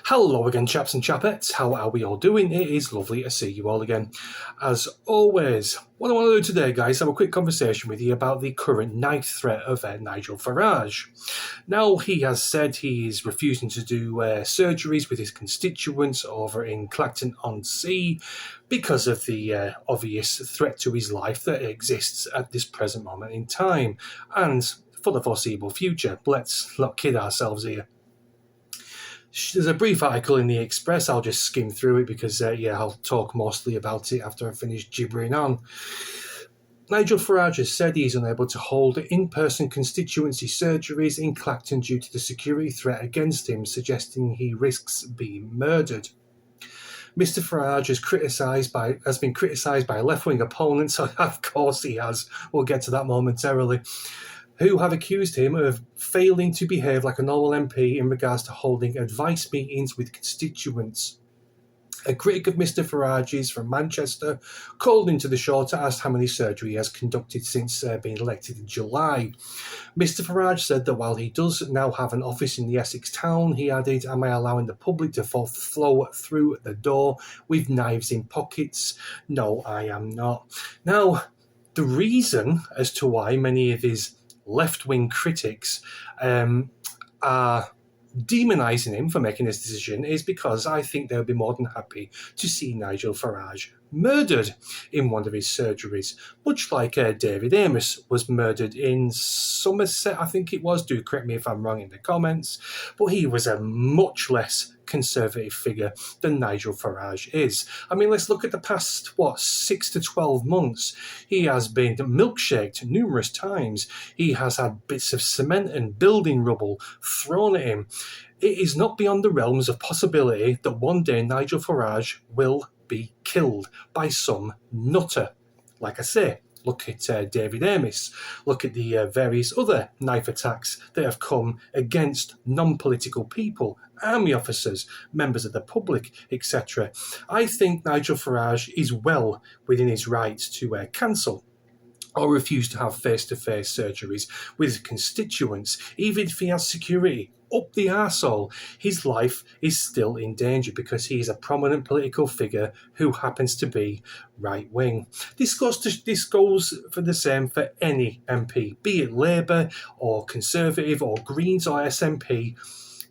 Hello again, chaps and chapettes. How are we all doing? It is lovely to see you all again. As always, what I want to do today, guys, have a quick conversation with you about the current knife threat of Nigel Farage. Now, he has said he is refusing to do surgeries with his constituents over in Clacton-on-Sea because of the obvious threat to his life that exists at this present moment in time and for the foreseeable future. Let's not kid ourselves here. There's a brief article in the Express. I'll just skim through it because, I'll talk mostly about it after I finish gibbering on. Nigel Farage has said he's unable to hold in-person constituency surgeries in Clacton due to the security threat against him, suggesting he risks being murdered. Mr. Farage has been criticised by left-wing opponents, so of course he has. We'll get to that momentarily, who have accused him of failing to behave like a normal MP in regards to holding advice meetings with constituents. A critic of Mr. Farage's from Manchester called into the show to ask how many surgery he has conducted since being elected in July. Mr. Farage said that while he does now have an office in the Essex town, he added, "Am I allowing the public to flow through the door with knives in pockets? No, I am not." Now, the reason as to why many of his left-wing critics are demonising him for making this decision is because I think they'll be more than happy to see Nigel Farage murdered in one of his surgeries, much like David Amos was murdered in Somerset, I think it was. Do correct me if I'm wrong in the comments, but he was a much less conservative figure than Nigel Farage is. I mean, let's look at the past, 6 to 12 months. He has been milkshaked numerous times. He has had bits of cement and building rubble thrown at him. It is not beyond the realms of possibility that one day Nigel Farage will be killed by some nutter. Like I say, look at David Amos. Look at the various other knife attacks that have come against non-political people, army officers, members of the public, etc. I think Nigel Farage is well within his right to cancel or refuse to have face-to-face surgeries with his constituents, even if he has security up the arsehole. His life is still in danger because he is a prominent political figure who happens to be right-wing. This goes for the same for any MP, be it Labour or Conservative or Greens or SNP.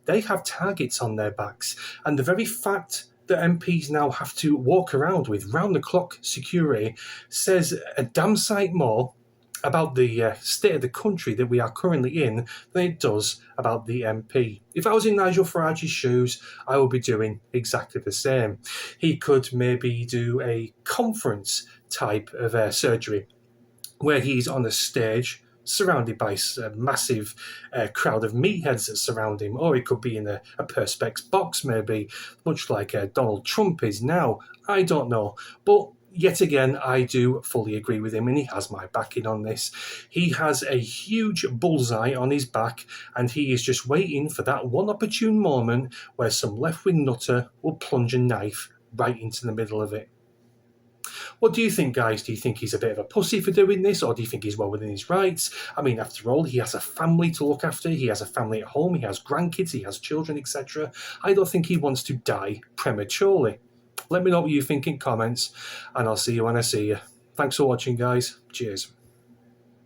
They have targets on their backs, and the very fact that MPs now have to walk around with round-the-clock security says a damn sight more about the state of the country that we are currently in than it does about the MP. If I was in Nigel Farage's shoes, I would be doing exactly the same. He could maybe do a conference type of surgery where he's on a stage surrounded by a massive crowd of meatheads that surround him, or he could be in a perspex box maybe, much like Donald Trump is now. I don't know, but yet again, I do fully agree with him, and he has my backing on this. He has a huge bullseye on his back, and he is just waiting for that one opportune moment where some left-wing nutter will plunge a knife right into the middle of it. What do you think, guys? Do you think he's a bit of a pussy for doing this, or do you think he's well within his rights? I mean, after all, he has a family to look after. He has a family at home. He has grandkids. He has children, etc. I don't think he wants to die prematurely. Let me know what you think in comments, and I'll see you when I see you. Thanks for watching, guys. Cheers.